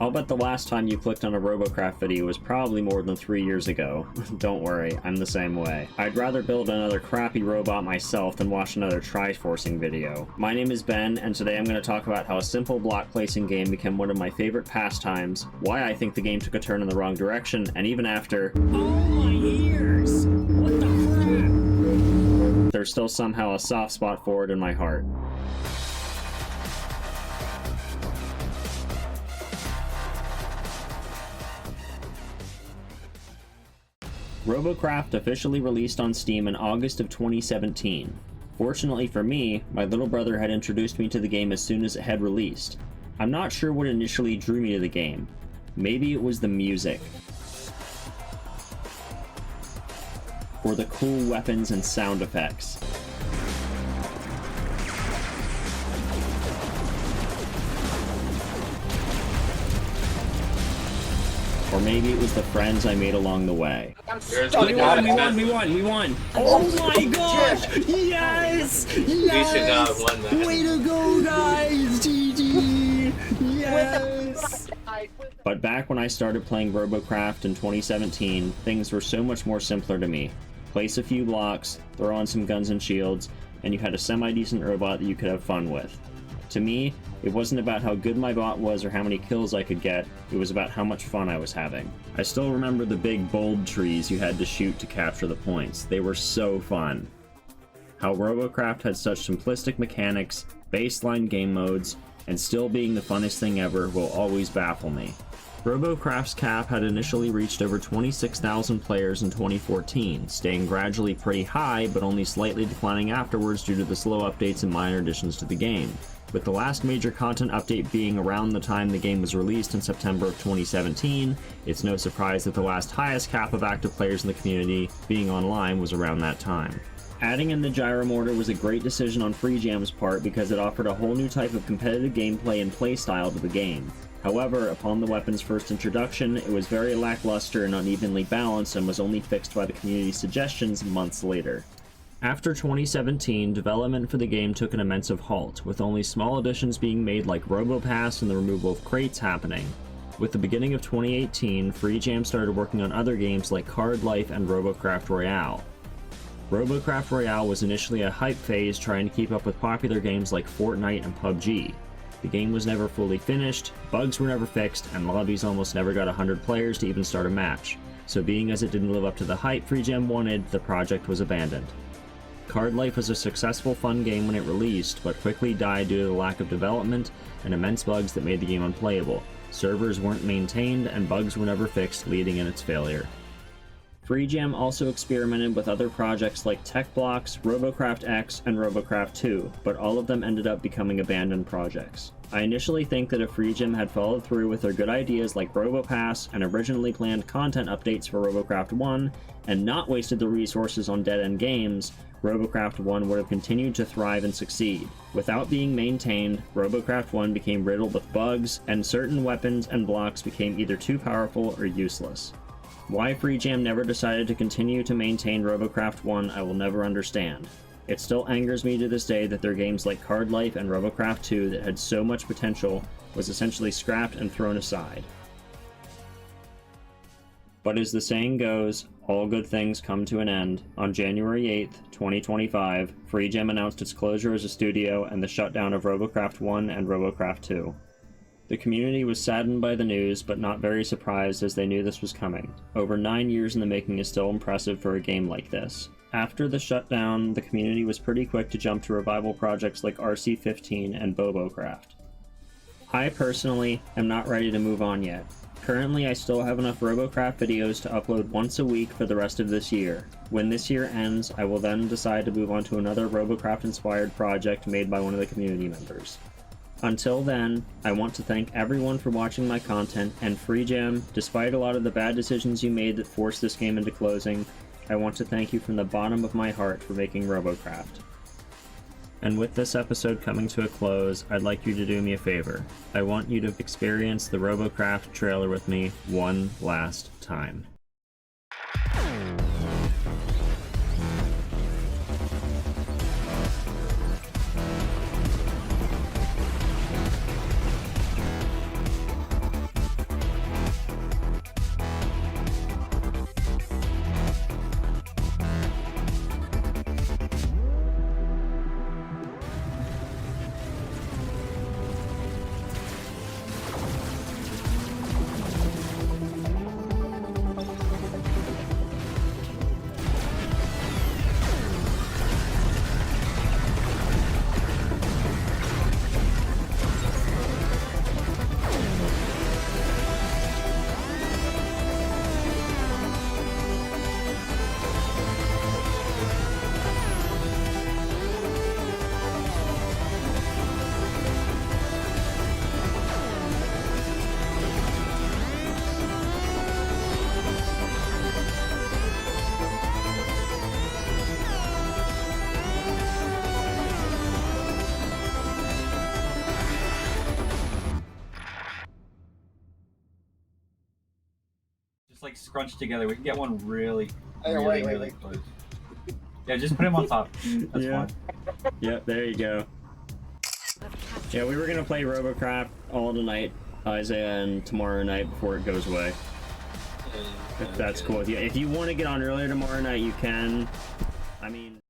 I'll bet the last time you clicked on a Robocraft video was probably more than 3 years ago. Don't worry, I'm the same way. I'd rather build another crappy robot myself than watch another Triforcing video. My name is Ben, and today I'm going to talk about how a simple block placing game became one of my favorite pastimes, why I think the game took a turn in the wrong direction, and even after— oh my ears! What the crap? There's still somehow a soft spot for it in my heart. Robocraft officially released on Steam in August of 2017. Fortunately for me, my little brother had introduced me to the game as soon as it had released. I'm not sure what initially drew me to the game. Maybe it was the music, or the cool weapons and sound effects. Or maybe it was the friends I made along the way. We won! Oh my gosh! Yes! Yes! We should not have won that. Way to go, guys! GG! Yes! But back when I started playing Robocraft in 2017, things were so much more simpler to me. Place a few blocks, throw on some guns and shields, and you had a semi-decent robot that you could have fun with. To me, it wasn't about how good my bot was or how many kills I could get, it was about how much fun I was having. I still remember the big bulb trees you had to shoot to capture the points. They were so fun. How Robocraft had such simplistic mechanics, baseline game modes, and still being the funnest thing ever will always baffle me. Robocraft's cap had initially reached over 26,000 players in 2014, staying gradually pretty high but only slightly declining afterwards due to the slow updates and minor additions to the game, with the last major content update being around the time the game was released in September of 2017. It's no surprise that the last highest cap of active players in the community being online was around that time. Adding in the gyro mortar was a great decision on FreeJam's part because it offered a whole new type of competitive gameplay and playstyle to the game. However, upon the weapon's first introduction, it was very lackluster and unevenly balanced and was only fixed by the community's suggestions months later. After 2017, development for the game took an immense halt, with only small additions being made like RoboPass and the removal of crates happening. With the beginning of 2018, FreeJam started working on other games like Card Life and Robocraft Royale. Robocraft Royale was initially a hype phase trying to keep up with popular games like Fortnite and PUBG. The game was never fully finished, bugs were never fixed, and lobbies almost never got 100 players to even start a match. So being as it didn't live up to the hype FreeJam wanted, the project was abandoned. Card Life was a successful fun game when it released, but quickly died due to the lack of development and immense bugs that made the game unplayable. Servers weren't maintained, and bugs were never fixed, leading in its failure. FreeJam also experimented with other projects like TechBlocks, Robocraft X, and Robocraft 2, but all of them ended up becoming abandoned projects. I initially think that if FreeJam had followed through with their good ideas like RoboPass and originally planned content updates for Robocraft 1, and not wasted the resources on dead-end games, Robocraft 1 would have continued to thrive and succeed. Without being maintained, Robocraft 1 became riddled with bugs, and certain weapons and blocks became either too powerful or useless. Why FreeJam never decided to continue to maintain Robocraft 1 I will never understand. It still angers me to this day that their games like Card Life and Robocraft 2 that had so much potential was essentially scrapped and thrown aside. But as the saying goes, all good things come to an end. On January 8th, 2025, FreeJam announced its closure as a studio and the shutdown of Robocraft 1 and Robocraft 2. The community was saddened by the news, but not very surprised as they knew this was coming. Over 9 years in the making is still impressive for a game like this. After the shutdown, the community was pretty quick to jump to revival projects like RC15 and Robocraft. I personally am not ready to move on yet. Currently, I still have enough Robocraft videos to upload once a week for the rest of this year. When this year ends, I will then decide to move on to another Robocraft-inspired project made by one of the community members. Until then, I want to thank everyone for watching my content, and FreeJam, despite a lot of the bad decisions you made that forced this game into closing, I want to thank you from the bottom of my heart for making Robocraft. And with this episode coming to a close, I'd like you to do me a favor. I want you to experience the Robocraft trailer with me one last time. like scrunched together. We can get one really, Hey, really close. Yeah, just put him on top. That's Yeah. fine. Yep, there you go. Yeah, we were gonna play Robocraft all tonight, Isaiah, and tomorrow night before it goes away. If that's cool with you. If you want to get on earlier tomorrow night, you can. I mean...